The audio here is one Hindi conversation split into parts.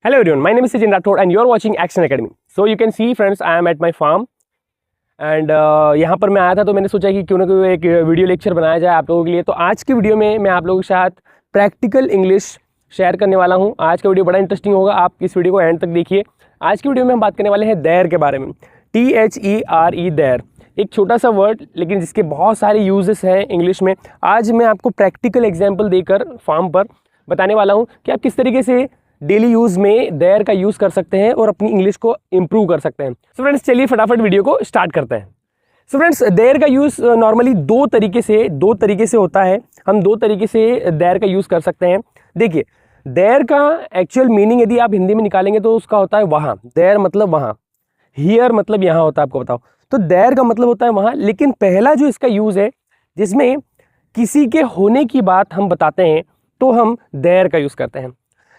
Hello everyone, my name is Sachin Rathod and you are watching Action Academy. So you can see friends, I am at my farm and यहाँ पर मैं आया था तो मैंने सोचा कि क्यों ना कोई एक वीडियो लेक्चर बनाया जाए आप लोगों के लिए। तो आज की वीडियो में मैं आप लोगों के साथ प्रैक्टिकल इंग्लिश शेयर करने वाला हूँ। आज का वीडियो बड़ा इंटरेस्टिंग होगा, आप इस वीडियो को एंड तक देखिए। आज की वीडियो में हम बात करने वाले हैं देयर के बारे में। THERE देयर, एक छोटा सा वर्ड लेकिन जिसके बहुत सारे यूजेस हैं इंग्लिश में। आज मैं आपको प्रैक्टिकल एग्जाम्पल देकर फार्म पर बताने वाला हूँ कि आप किस तरीके से डेली यूज़ में देयर का यूज़ कर सकते हैं और अपनी इंग्लिश को इम्प्रूव कर सकते हैं। सो फ्रेंड्स चलिए फटाफट वीडियो को स्टार्ट करते हैं। सो फ्रेंड्स देयर का यूज़ नॉर्मली दो तरीके से होता है। हम दो तरीके से देयर का यूज़ कर सकते हैं। देखिए, देयर का एक्चुअल मीनिंग यदि आप हिंदी में निकालेंगे तो उसका होता है वहाँ। देयर मतलब वहाँ, हियर मतलब यहाँ होता है, आपको बताओ। तो देयर का मतलब होता है वहाँ, लेकिन पहला जो इसका यूज़ है जिसमें किसी के होने की बात हम बताते हैं तो हम देयर का यूज़ करते हैं।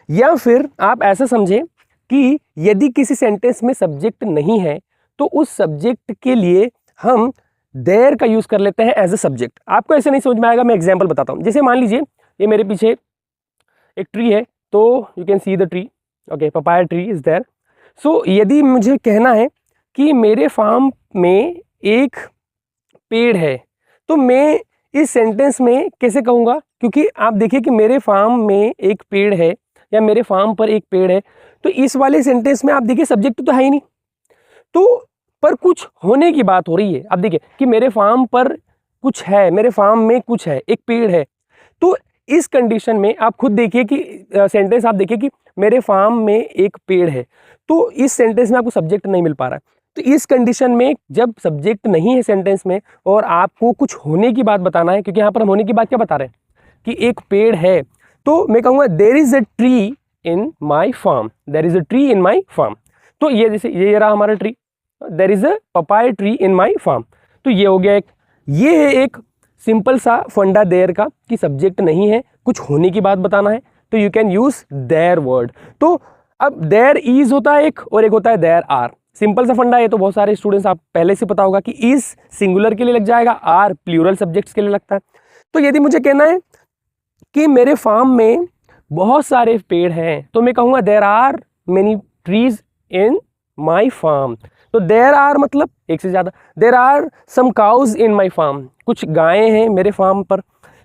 या फिर आप ऐसा समझें कि यदि किसी सेंटेंस में सब्जेक्ट नहीं है तो उस सब्जेक्ट के लिए हम देयर का यूज़ कर लेते हैं एज अ सब्जेक्ट। आपको ऐसे नहीं समझ में आएगा, मैं एग्जांपल बताता हूँ। जैसे मान लीजिए ये मेरे पीछे एक ट्री है, तो you can see the tree, okay, papaya tree is there. So यदि मुझे कहना है कि मेरे फार्म में एक पेड़ है तो मैं इस सेंटेंस में कैसे कहूँगा, क्योंकि आप देखिए कि मेरे फार्म में एक पेड़ है या मेरे फार्म पर एक पेड़ है, तो इस वाले सेंटेंस में आप देखिए सब्जेक्ट तो है ही नहीं, तो पर कुछ होने की बात हो रही है। आप देखिए कि मेरे फार्म पर कुछ है, मेरे फार्म में कुछ है, एक पेड़ है। तो इस कंडीशन में आप खुद देखिए कि सेंटेंस आप देखिए कि मेरे फार्म में एक पेड़ है, तो इस सेंटेंस में आपको सब्जेक्ट नहीं मिल पा रहा है। तो इस कंडीशन में जब सब्जेक्ट नहीं है सेंटेंस में और आपको कुछ होने की बात बताना है, क्योंकि यहाँ पर हम होने की बात क्या बता रहे हैं कि एक पेड़ है, तो मैं कहूँगा there is a tree in my farm, there is a tree in my farm. तो ये जैसे ये रहा हमारा tree, there is a papaya tree in my farm. तो ये हो गया एक, ये है एक सिंपल सा फंडा देयर का कि सब्जेक्ट नहीं है, कुछ होने की बात बताना है, तो you can use their word. तो अब देयर इज होता है एक और एक होता है देयर आर। सिंपल सा फंडा है, तो बहुत सारे स्टूडेंट्स आप पहले से पता होगा कि इज सिंगुलर के लिए लग जाएगा, आर प्लूरल सब्जेक्ट्स के लिए लगता है। तो यदि मुझे कहना है कि मेरे फार्म में बहुत सारे पेड़ हैं तो मैं कहूँगा there are many trees in my farm. तो देयर आर मतलब एक से ज़्यादा, there are some cows in my farm, कुछ गायें हैं मेरे फार्म पर।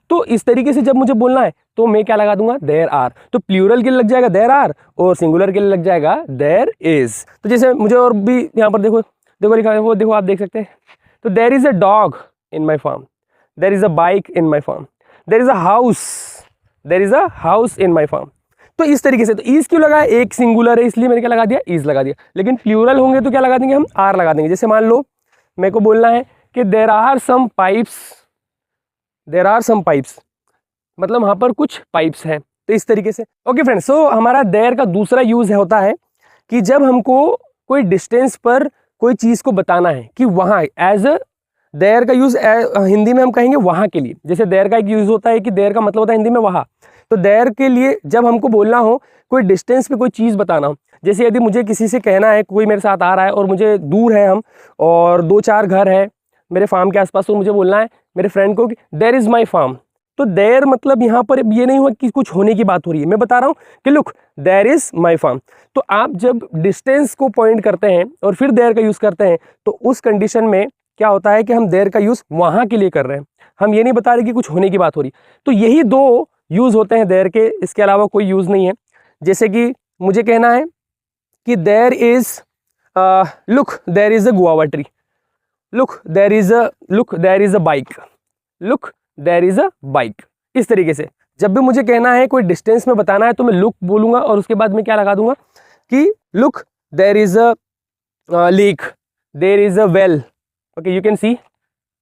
तो इस तरीके से जब मुझे बोलना है तो मैं क्या लगा दूंगा, देयर आर। तो प्लूरल के लिए लग जाएगा देयर आर और सिंगुलर के लिए लग जाएगा देयर इज। तो जैसे मुझे और भी यहाँ पर देखो देखो लिखा है, वो देखो आप देख सकते हैं। तो there is a dog in my farm, there is a bike in my farm, there is a house, there is a house in my farm. तो इस तरीके से, तो ईज क्यों लगा है, एक सिंगुलर है इसलिए मैंने क्या लगा दिया, ईज लगा दिया। लेकिन प्लूरल होंगे तो क्या लगा देंगे हम, आर लगा देंगे। जैसे मान लो मेरे को बोलना है कि there are some pipes, there are some pipes मतलब वहाँ पर कुछ पाइप्स हैं। तो इस तरीके से ओके फ्रेंड्स। सो हमारा देयर का दूसरा यूज होता है कि जब हमको कोई डिस्टेंस पर कोई चीज़ को बताना है कि वहाँ, एज अ देयर का यूज़ हिंदी में हम कहेंगे वहाँ के लिए। जैसे देयर का एक यूज़ होता है कि देयर का मतलब होता है हिंदी में वहाँ। तो देयर के लिए जब हमको बोलना हो, कोई डिस्टेंस पे कोई चीज़ बताना हो, जैसे यदि मुझे किसी से कहना है, कोई मेरे साथ आ रहा है और मुझे दूर है हम और 2-4 घर है मेरे फार्म के आसपास, तो मुझे बोलना है मेरे फ्रेंड को कि देयर इज़ माई फार्म। तो देयर मतलब यहाँ पर ये नहीं हुआ कि कुछ होने की बात हो रही है, मैं बता रहा हूँ कि look there is my farm. तो आप जब डिस्टेंस को पॉइंट करते हैं और फिर देयर का यूज़ करते हैं तो उस कंडीशन में क्या होता है कि हम देयर का यूज़ वहाँ के लिए कर रहे हैं, हम ये नहीं बता रहे कि कुछ होने की बात हो रही। तो यही दो यूज़ होते हैं देयर के, इसके अलावा कोई यूज़ नहीं है। जैसे कि मुझे कहना है कि there is look there is a guava tree, look there is a bike, look there is a bike. इस तरीके से जब भी मुझे कहना है, कोई डिस्टेंस में बताना है, तो मैं लुक बोलूँगा और उसके बाद मैं क्या लगा दूंगा कि look there is a lake, there is a well, okay, you can see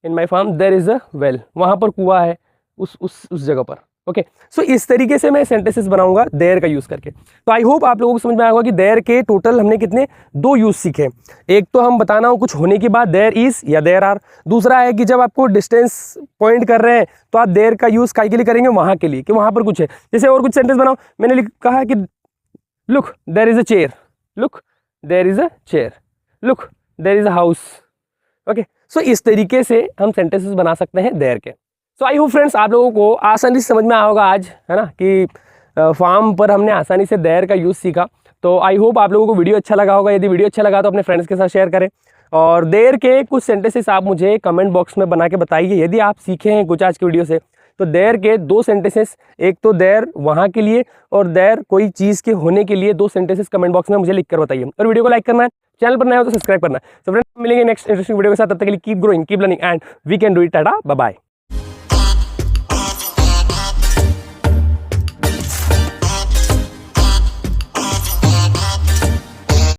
in my farm there is a well, वहाँ पर कुआं है उस जगह पर। ओके, सो इस तरीके से मैं सेंटेंसेस बनाऊंगा देयर का यूज़ करके। तो आई होप आप लोगों को समझ में आया होगा कि देयर के टोटल हमने कितने, दो यूज़ सीखे। एक तो हम बताना हो कुछ होने की बात, देयर इज़ या देयर आर। दूसरा है कि जब आपको डिस्टेंस पॉइंट कर रहे हैं तो आप देयर का यूज़ काय के लिए करेंगे, वहाँ के लिए कि वहाँ पर कुछ है। जैसे और कुछ सेंटेंस बनाओ, मैंने कहा है कि look there is a chair, look there is a chair, look there is a house. Okay, so इस तरीके से हम सेंटेंसेस बना सकते हैं देयर के। सो आई होप फ्रेंड्स आप लोगों को आसानी से समझ में आया होगा आज, है ना, कि फार्म पर हमने आसानी से देयर का यूज़ सीखा। तो आई होप आप लोगों को वीडियो अच्छा लगा होगा। यदि वीडियो अच्छा लगा तो अपने फ्रेंड्स के साथ शेयर करें, और देर के कुछ सेंटेंसेस आप मुझे कमेंट बॉक्स में बना के बताइए। यदि आप सीखे हैं कुछ आज की वीडियो से, तो देर के 2 सेंटेंसेस, एक तो देर वहाँ के लिए और देर कोई चीज़ के होने के लिए 2 सेंटेंसेस कमेंट बॉक्स में मुझे लिख कर बताइए। और वीडियो को लाइक करना है, चैनल पर नया हो तो सब्सक्राइब करना है। तो फ्रेंड्स मिलेंगे नेक्स्ट इंटरेस्टिंग वीडियो के साथ, तब तक के लिए keep growing, keep learning and we can do it. Tata, bye bye.